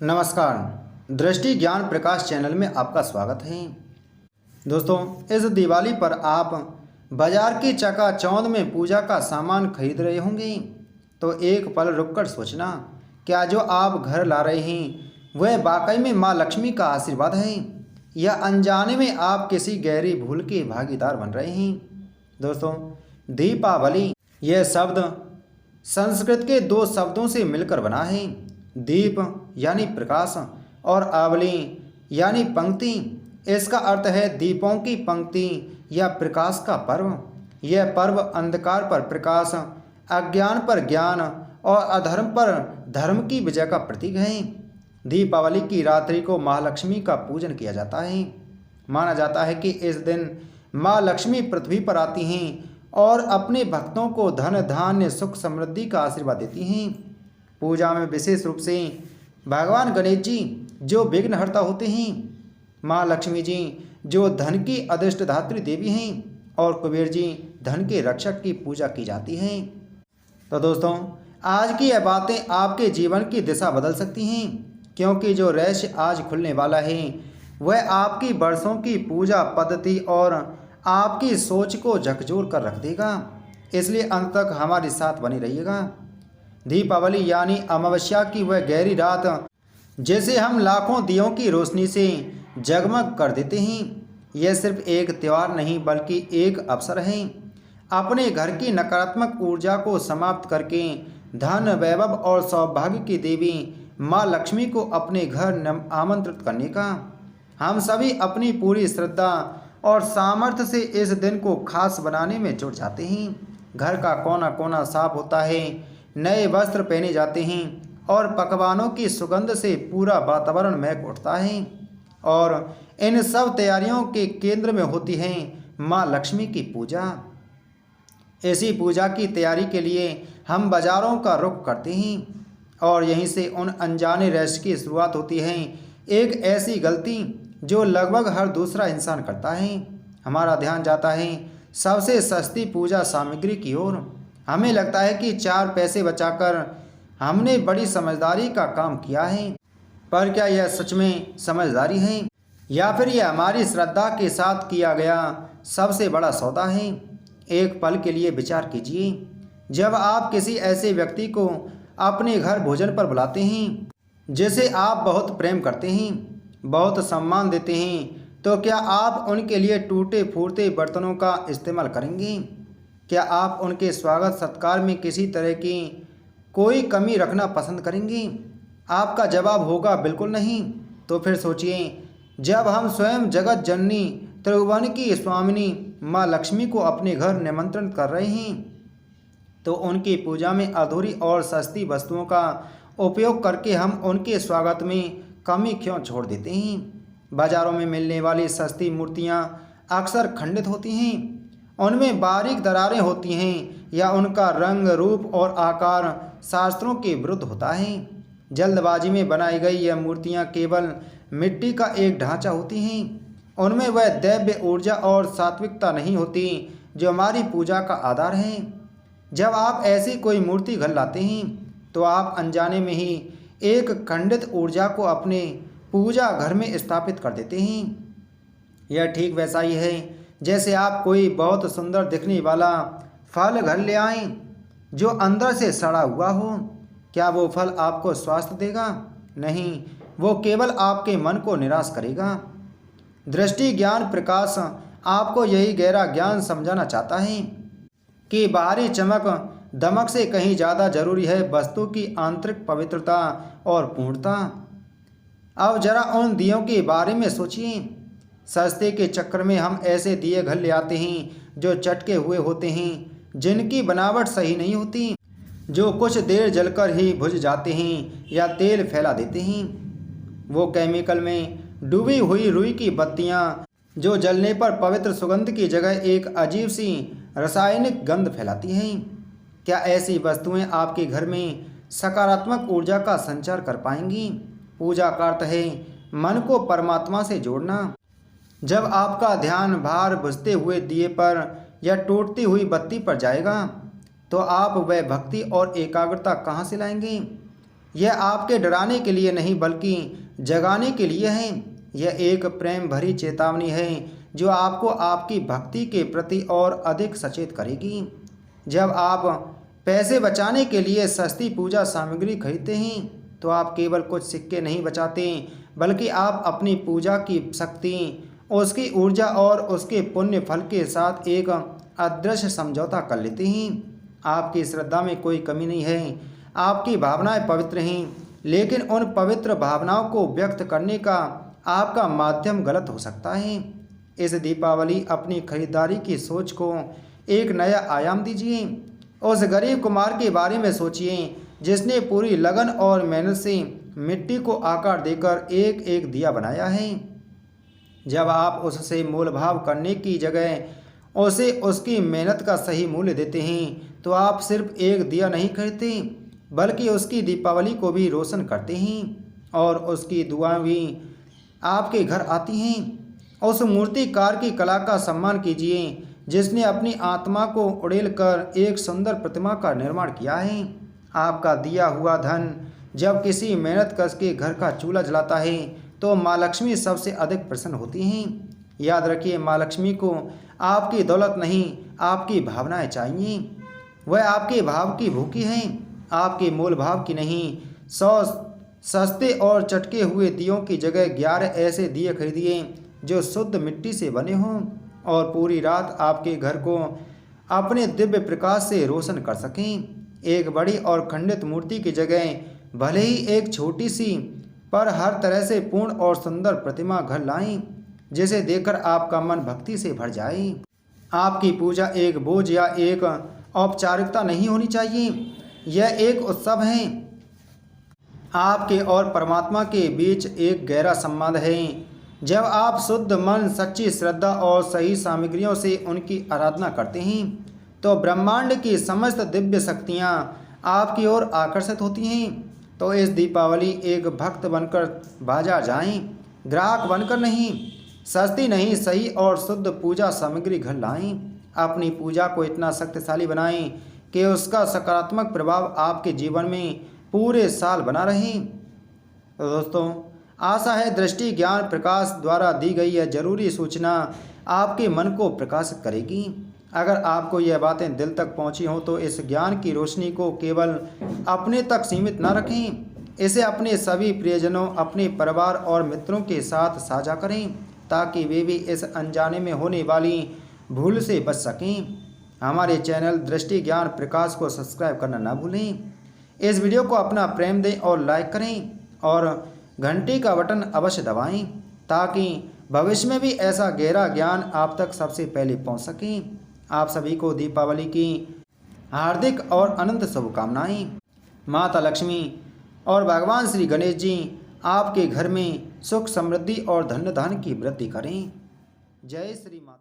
नमस्कार। दृष्टि ज्ञान प्रकाश चैनल में आपका स्वागत है। दोस्तों, इस दिवाली पर आप बाजार की चकाचौंध में पूजा का सामान खरीद रहे होंगे, तो एक पल रुककर सोचना, क्या जो आप घर ला रहे हैं वह वाकई में माँ लक्ष्मी का आशीर्वाद है या अनजाने में आप किसी गहरी भूल के भागीदार बन रहे हैं। दोस्तों, दीपावली यह शब्द संस्कृत के दो शब्दों से मिलकर बना है। दीप यानी प्रकाश और आवली यानी पंक्ति। इसका अर्थ है दीपों की पंक्ति या प्रकाश का पर्व। यह पर्व अंधकार पर प्रकाश, अज्ञान पर ज्ञान और अधर्म पर धर्म की विजय का प्रतीक है। दीपावली की रात्रि को माँ लक्ष्मी का पूजन किया जाता है। माना जाता है कि इस दिन माँ लक्ष्मी पृथ्वी पर आती हैं और अपने भक्तों को धन धान्य सुख समृद्धि का आशीर्वाद देती हैं। पूजा में विशेष रूप से भगवान गणेश जी जो विघ्नहर्ता होते हैं, माँ लक्ष्मी जी जो धन की अधिष्ठधात्री देवी हैं और कुबेर जी धन के रक्षक की पूजा की जाती है। तो दोस्तों, आज की यह बातें आपके जीवन की दिशा बदल सकती हैं, क्योंकि जो रहस्य आज खुलने वाला है वह आपकी बरसों की पूजा पद्धति और आपकी सोच को झकझोर कर रख देगा। इसलिए अंत तक हमारे साथ बने रहिएगा। दीपावली यानी अमावस्या की वह गहरी रात जैसे हम लाखों दियों की रोशनी से जगमग कर देते हैं। यह सिर्फ एक त्यौहार नहीं बल्कि एक अवसर है अपने घर की नकारात्मक ऊर्जा को समाप्त करके धन वैभव और सौभाग्य की देवी माँ लक्ष्मी को अपने घर आमंत्रित करने का। हम सभी अपनी पूरी श्रद्धा और सामर्थ्य से इस दिन को खास बनाने में जुट जाते हैं। घर का कोना कोना साफ होता है, नए वस्त्र पहने जाते हैं और पकवानों की सुगंध से पूरा वातावरण महक उठता है। और इन सब तैयारियों के केंद्र में होती है माँ लक्ष्मी की पूजा। ऐसी पूजा की तैयारी के लिए हम बाजारों का रुख करते हैं और यहीं से उन अनजाने रहस्य की शुरुआत होती है। एक ऐसी गलती जो लगभग हर दूसरा इंसान करता है। हमारा ध्यान जाता है सबसे सस्ती पूजा सामग्री की ओर। हमें लगता है कि 4 पैसे बचाकर हमने बड़ी समझदारी का काम किया है, पर क्या यह सच में समझदारी है या फिर यह हमारी श्रद्धा के साथ किया गया सबसे बड़ा सौदा है। एक पल के लिए विचार कीजिए, जब आप किसी ऐसे व्यक्ति को अपने घर भोजन पर बुलाते हैं जिसे आप बहुत प्रेम करते हैं, बहुत सम्मान देते हैं, तो क्या आप उनके लिए टूटे फूटते बर्तनों का इस्तेमाल करेंगे? क्या आप उनके स्वागत सत्कार में किसी तरह की कोई कमी रखना पसंद करेंगे? आपका जवाब होगा बिल्कुल नहीं। तो फिर सोचिए, जब हम स्वयं जगत जननी त्रिभुवन की स्वामिनी माँ लक्ष्मी को अपने घर निमंत्रित कर रहे हैं, तो उनकी पूजा में अधूरी और सस्ती वस्तुओं का उपयोग करके हम उनके स्वागत में कमी क्यों छोड़ देते हैं? बाज़ारों में मिलने वाली सस्ती मूर्तियाँ अक्सर खंडित होती हैं, उनमें बारीक दरारें होती हैं या उनका रंग रूप और आकार शास्त्रों के विरुद्ध होता है। जल्दबाजी में बनाई गई यह मूर्तियाँ केवल मिट्टी का एक ढांचा होती हैं। उनमें वह दैव्य ऊर्जा और सात्विकता नहीं होती जो हमारी पूजा का आधार है। जब आप ऐसी कोई मूर्ति घर लाते हैं तो आप अनजाने में ही एक खंडित ऊर्जा को अपने पूजा घर में स्थापित कर देते हैं। यह ठीक वैसा ही है जैसे आप कोई बहुत सुंदर दिखने वाला फल घर ले आएं जो अंदर से सड़ा हुआ हो। क्या वो फल आपको स्वास्थ्य देगा? नहीं, वो केवल आपके मन को निराश करेगा। दृष्टि ज्ञान प्रकाश आपको यही गहरा ज्ञान समझाना चाहता है कि बाहरी चमक दमक से कहीं ज़्यादा जरूरी है वस्तु की आंतरिक पवित्रता और पूर्णता। अब जरा उन दियों के बारे में सोचिए। सस्ते के चक्कर में हम ऐसे दिए घर ले आते हैं जो चटके हुए होते हैं, जिनकी बनावट सही नहीं होती, जो कुछ देर जलकर ही बुझ जाते हैं या तेल फैला देते हैं। वो केमिकल में डूबी हुई रुई की बत्तियां जो जलने पर पवित्र सुगंध की जगह एक अजीब सी रासायनिक गंध फैलाती हैं। क्या ऐसी वस्तुएं आपके घर में सकारात्मक ऊर्जा का संचार कर पाएंगी? पूजा का अर्थ है मन को परमात्मा से जोड़ना। जब आपका ध्यान भार बुझते हुए दिए पर या टूटती हुई बत्ती पर जाएगा, तो आप वह भक्ति और एकाग्रता कहाँ से लाएंगे? यह आपके डराने के लिए नहीं बल्कि जगाने के लिए है। यह एक प्रेम भरी चेतावनी है जो आपको आपकी भक्ति के प्रति और अधिक सचेत करेगी। जब आप पैसे बचाने के लिए सस्ती पूजा सामग्री खरीदते हैं तो आप केवल कुछ सिक्के नहीं बचाते बल्कि आप अपनी पूजा की शक्ति, उसकी ऊर्जा और उसके पुण्य फल के साथ एक अदृश्य समझौता कर लेते हैं। आपकी श्रद्धा में कोई कमी नहीं है, आपकी भावनाएं पवित्र हैं, लेकिन उन पवित्र भावनाओं को व्यक्त करने का आपका माध्यम गलत हो सकता है। इस दीपावली अपनी खरीदारी की सोच को एक नया आयाम दीजिए। उस गरीब कुमार के बारे में सोचिए जिसने पूरी लगन और मेहनत से मिट्टी को आकार देकर एक एक दिया बनाया है। जब आप उससे मोल भाव करने की जगह उसे उसकी मेहनत का सही मूल्य देते हैं तो आप सिर्फ एक दिया नहीं खरीदते बल्कि उसकी दीपावली को भी रोशन करते हैं और उसकी दुआएं भी आपके घर आती हैं। उस मूर्तिकार की कला का सम्मान कीजिए जिसने अपनी आत्मा को उड़ेल कर एक सुंदर प्रतिमा का निर्माण किया है। आपका दिया हुआ धन जब किसी मेहनतकश के घर का चूल्हा जलाता है तो माँ लक्ष्मी सबसे अधिक प्रसन्न होती हैं। याद रखिए, माँ लक्ष्मी को आपकी दौलत नहीं, आपकी भावनाएं चाहिए। वह आपके भाव की भूखी हैं, आपके मोल भाव की नहीं। 100 सस्ते और चटके हुए दियों की जगह 11 ऐसे दिए खरीदिए जो शुद्ध मिट्टी से बने हों और पूरी रात आपके घर को अपने दिव्य प्रकाश से रोशन कर सकें। एक बड़ी और खंडित मूर्ति की जगह भले ही एक छोटी सी पर हर तरह से पूर्ण और सुंदर प्रतिमा घर लाएं जिसे देखकर आपका मन भक्ति से भर जाए। आपकी पूजा एक बोझ या एक औपचारिकता नहीं होनी चाहिए, यह एक उत्सव है। आपके और परमात्मा के बीच एक गहरा संबंध है। जब आप शुद्ध मन, सच्ची श्रद्धा और सही सामग्रियों से उनकी आराधना करते हैं तो ब्रह्मांड की समस्त दिव्य शक्तियाँ आपकी ओर आकर्षित होती हैं। तो इस दीपावली एक भक्त बनकर बाजार जाएं, ग्राहक बनकर नहीं। सस्ती नहीं, सही और शुद्ध पूजा सामग्री घर लाएं। अपनी पूजा को इतना शक्तिशाली बनाएं कि उसका सकारात्मक प्रभाव आपके जीवन में पूरे साल बना रहे। तो दोस्तों, आशा है दृष्टि ज्ञान प्रकाश द्वारा दी गई यह जरूरी सूचना आपके मन को प्रकाशित करेगी। अगर आपको यह बातें दिल तक पहुंची हों तो इस ज्ञान की रोशनी को केवल अपने तक सीमित न रखें, इसे अपने सभी प्रियजनों, अपने परिवार और मित्रों के साथ साझा करें ताकि वे भी इस अनजाने में होने वाली भूल से बच सकें। हमारे चैनल दृष्टि ज्ञान प्रकाश को सब्सक्राइब करना ना भूलें। इस वीडियो को अपना प्रेम दें और लाइक करें और घंटी का बटन अवश्य दबाएं ताकि भविष्य में भी ऐसा गहरा ज्ञान आप तक सबसे पहले पहुंच सके। आप सभी को दीपावली की हार्दिक और अनंत शुभकामनाएं। माता लक्ष्मी और भगवान श्री गणेश जी आपके घर में सुख, समृद्धि और धन धान्य की वृद्धि करें। जय श्री माता।